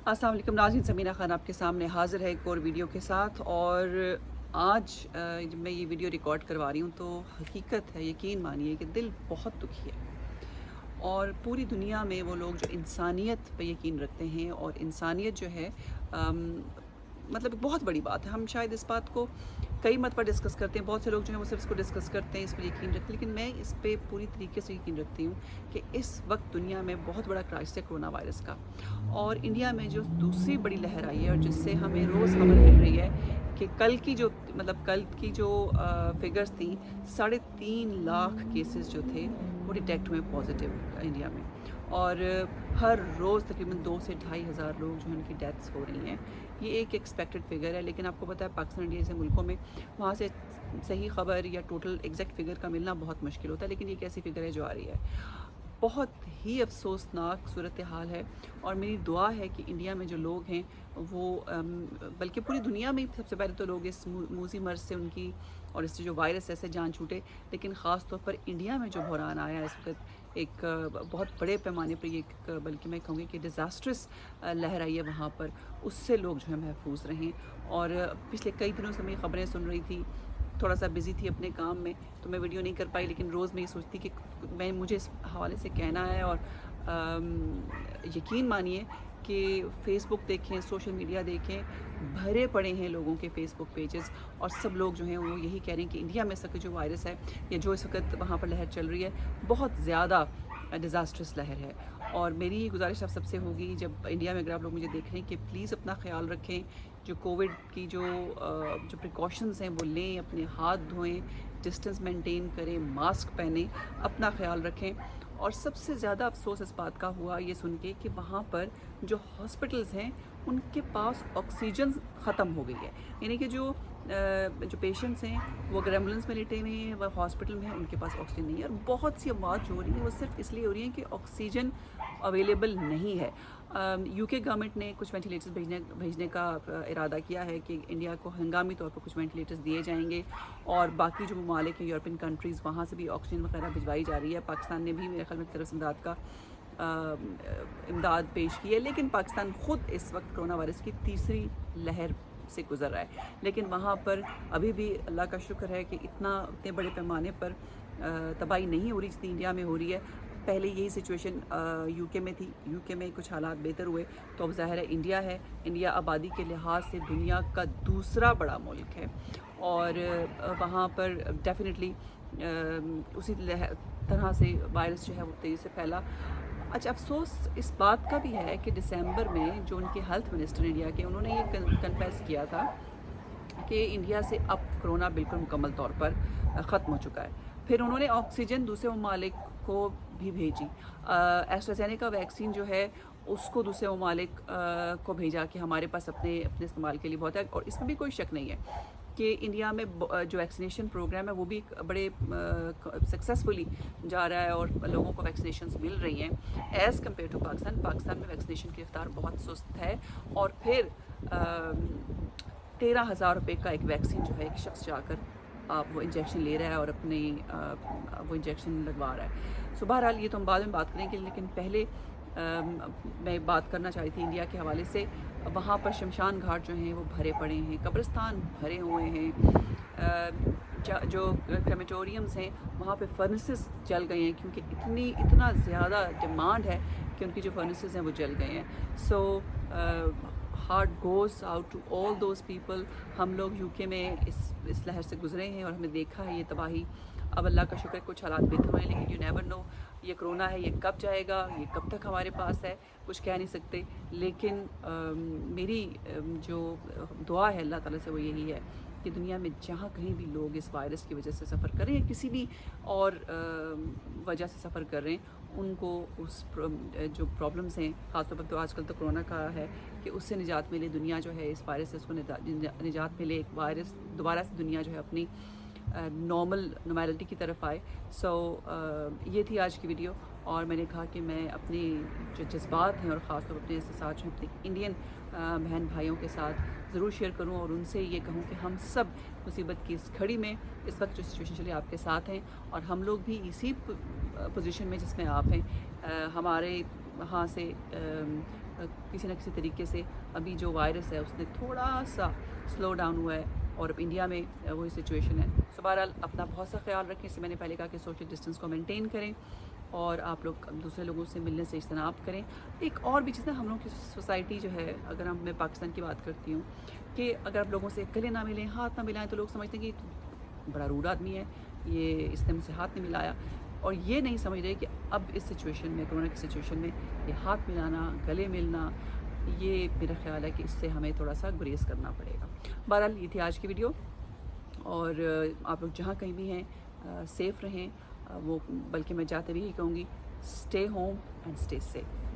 अस्सलाम वालेकुम नाज़रीन, समीना खान आपके सामने हाज़िर है एक और वीडियो के साथ। और आज जब मैं ये वीडियो रिकॉर्ड करवा रही हूँ तो हकीकत है, यकीन मानिए कि दिल बहुत दुखी है। और पूरी दुनिया में वो लोग जो इंसानियत पे यकीन रखते हैं, और इंसानियत जो है मतलब एक बहुत बड़ी बात है। हम शायद इस बात को कई मरतबा डिस्कस करते हैं, बहुत से लोग जो हैं वो सिर्फ इसको डिस्कस करते हैं, इस पर यकीन रखते हैं, लेकिन मैं इस पे पूरी तरीके से यकीन रखती हूँ कि इस वक्त दुनिया में बहुत बड़ा क्राइसिस है कोरोना वायरस का। और इंडिया में जो दूसरी बड़ी लहर आई है और जिससे हमें रोज़ खबर मिल रही है कि कल की जो फिगर्स थी, 3.5 लाख केसेस जो थे वो डिटेक्ट हुए पॉजिटिव इंडिया में। और हर रोज़ तकरीबन 2 से 2,500 लोग जो हैं उनकी डेथ्स हो रही हैं। ये एक एक्सपेक्टेड फिगर है, लेकिन आपको पता है पाकिस्तान इंडिया जैसे मुल्कों में वहाँ से सही खबर या टोटल एग्जैक्ट फिगर का मिलना बहुत मुश्किल होता है, लेकिन ये एक ऐसी फिगर है जो आ रही है। बहुत ही अफसोसनाक सूरत हाल है। और मेरी दुआ है कि इंडिया में जो लोग हैं वो बल्कि पूरी दुनिया में सबसे पहले तो लोग इस मूसी मर्ज से उनकी और इससे जो वायरस ऐसे जान छूटे, लेकिन ख़ास तौर पर इंडिया में जो बहरान आया है इस वक्त एक बहुत बड़े पैमाने पर, ये बल्कि मैं कहूँगी कि डिज़ास्ट्रस लहर आई है वहाँ पर, उससे लोग जो है महफूज रहें। और पिछले कई दिनों से मैं ख़बरें सुन रही थी, थोड़ा सा बिज़ी थी अपने काम में तो मैं वीडियो नहीं कर पाई, लेकिन रोज़ मैं ये सोचती कि मुझे इस हवाले से कहना है। और यकीन मानिए कि फ़ेसबुक देखें, सोशल मीडिया देखें, भरे पड़े हैं लोगों के फ़ेसबुक पेजेस, और सब लोग जो हैं वो यही कह रहे हैं कि इंडिया में इसका जो वायरस है या जो इस वक्त वहाँ पर लहर चल रही है, बहुत ज़्यादा डिज़ास्ट्रस लहर है। और मेरी ये गुजारिश आप सबसे होगी, जब इंडिया में अगर आप लोग मुझे देख रहे हैं, कि प्लीज़ अपना ख्याल रखें। जो कोविड की जो प्रिकॉशंस हैं वो लें, अपने हाथ धोएं, डिस्टेंस मेंटेन करें, मास्क पहनें, अपना ख्याल रखें। और सबसे ज़्यादा अफसोस इस बात का हुआ ये सुन के कि वहाँ पर जो हॉस्पिटल्स हैं उनके पास ऑक्सीजन ख़त्म हो गई है। यानी कि जो पेशेंट्स हैं वो अगर एम्बुलेंस में लेटे हुए हैं, वह हॉस्पिटल में हैं, उनके पास ऑक्सीजन नहीं है। और बहुत सी अमवात जो हो रही हैं वो सिर्फ इसलिए हो रही हैं कि ऑक्सीजन अवेलेबल नहीं है। यूके गवर्नमेंट ने कुछ वेंटिलेटर्स भेजने का इरादा किया है कि इंडिया को हंगामी तौर पर कुछ वेंटिलेटर्स दिए जाएंगे, और बाकी जो ममालिक हैं, यूरोपियन कंट्रीज़, वहाँ से भी ऑक्सीजन वगैरह भिजवाई जा रही है। पाकिस्तान ने भी मेरे ख्याल में एक तरफ से इमदाद पेश की है, लेकिन पाकिस्तान ख़ुद इस वक्त कोरोना वायरस की तीसरी लहर से गुज़र रहा है। लेकिन वहाँ पर अभी भी अल्लाह का शुक्र है कि इतने बड़े पैमाने पर तबाही नहीं हो रही जितनी इंडिया में हो रही है। पहले यही सिचुएशन यूके में थी, यूके में कुछ हालात बेहतर हुए, तो अब ज़ाहिर है इंडिया है। इंडिया आबादी के लिहाज से दुनिया का दूसरा बड़ा मुल्क है, और वहाँ पर डेफिनेटली उसी तरह से वायरस जो है वो तेज़ी से फैला। अच्छा, अफसोस इस बात का भी है कि दिसंबर में जो उनके हेल्थ मिनिस्टर इंडिया के, उन्होंने ये कन्फेस किया था कि इंडिया से अब कोरोना बिल्कुल मुकम्मल तौर पर ख़त्म हो चुका है। फिर उन्होंने ऑक्सीजन दूसरे ममालिक को भी भेजी। एस्ट्राजेनेका वैक्सीन जो है उसको दूसरे ममालिक को भेजा कि हमारे पास अपने इस्तेमाल के लिए बहुत है। और इसमें भी कोई शक नहीं है कि इंडिया में जो वैक्सीनेशन प्रोग्राम है वो भी बड़े सक्सेसफुली जा रहा है, और लोगों को वैक्सीनेशंस मिल रही हैं एज़ कम्पेयर टू पाकिस्तान में वैक्सीनेशन की रफ्तार बहुत सुस्त है। और फिर 13,000 रुपये का एक वैक्सीन जो है एक शख्स जाकर आप वो इंजेक्शन ले रहा है और अपने वो इंजेक्शन लगवा रहा है। सो बहरहाल ये तो हम बाद में बात करेंगे, लेकिन पहले मैं बात करना चाह रही थी इंडिया के हवाले से। वहाँ पर शमशान घाट जो हैं वो भरे पड़े हैं, कब्रिस्तान भरे हुए हैं, जो क्रेमेटोरियम्स हैं वहाँ पे फर्नेसेस जल गए हैं, क्योंकि इतना ज़्यादा डिमांड है कि उनकी जो फर्नेसेस हैं वो जल गए हैं। So heart goes out to all those people. हम लोग यूके में इस लहर से गुजरे हैं और हमने देखा है ये तबाही। अब अल्लाह का शुक्र है कुछ हालात बेहतर हुए हैं, लेकिन यू नेवर नो ये कोरोना है, ये कब जाएगा, ये कब तक हमारे पास है, कुछ कह नहीं सकते। लेकिन मेरी जो दुआ है अल्लाह ताला से वो यही है कि दुनिया में जहाँ कहीं भी लोग इस वायरस की वजह से सफ़र कर रहे हैं, किसी भी और वजह से सफ़र कर रहे हैं, उनको उस जो प्रॉब्लम्स हैं, ख़ासतौर पर तो आजकल तो कोरोना का है, कि उससे निजात मिले। दुनिया जो है इस वायरस से उसको निजात मिले, एक वायरस दोबारा से दुनिया जो है अपनी नॉर्मलिटी की तरफ आए। सो ये थी आज की वीडियो, और मैंने कहा कि मैं अपने जो जज्बात हैं और ख़ास तौर पर अपने साथ जो अपने इंडियन बहन भाइयों के साथ ज़रूर शेयर करूं, और उनसे ये कहूं कि हम सब मुसीबत की इस घड़ी में इस वक्त जो सिचुएशन चली आपके साथ हैं, और हम लोग भी इसी पोजीशन में जिसमें आप हैं। हमारे वहाँ से किसी न किसी तरीके से अभी जो वायरस है उसने थोड़ा सा स्लो डाउन हुआ है और अब इंडिया में वही सिचुएशन है। सो बहरहाल अपना बहुत सा ख्याल रखें। इससे मैंने पहले कहा कि सोशल डिस्टेंस को मेंटेन करें और आप लोग दूसरे लोगों से मिलने से इज्तनाब करें। एक और भी चीज़ है, हम लोगों की सोसाइटी जो है, अगर मैं पाकिस्तान की बात करती हूँ, कि अगर आप लोगों से गले ना मिलें, हाथ ना मिलाएं, तो लोग समझते हैं कि बड़ा रूड आदमी है ये, इसने मुझसे हाथ नहीं मिलाया। और ये नहीं समझ रहे कि अब इस सिचुएशन में, कोरोना की सिचुएशन में, ये हाथ मिलाना, गले मिलना, ये मेरा ख्याल है कि इससे हमें थोड़ा सा गुरेज करना पड़ेगा। बहरहाल ये थी आज की वीडियो, और आप लोग जहाँ कहीं भी हैं सेफ़ रहें। वो बल्कि मैं जाते भी ही कहूँगी, stay home and stay safe.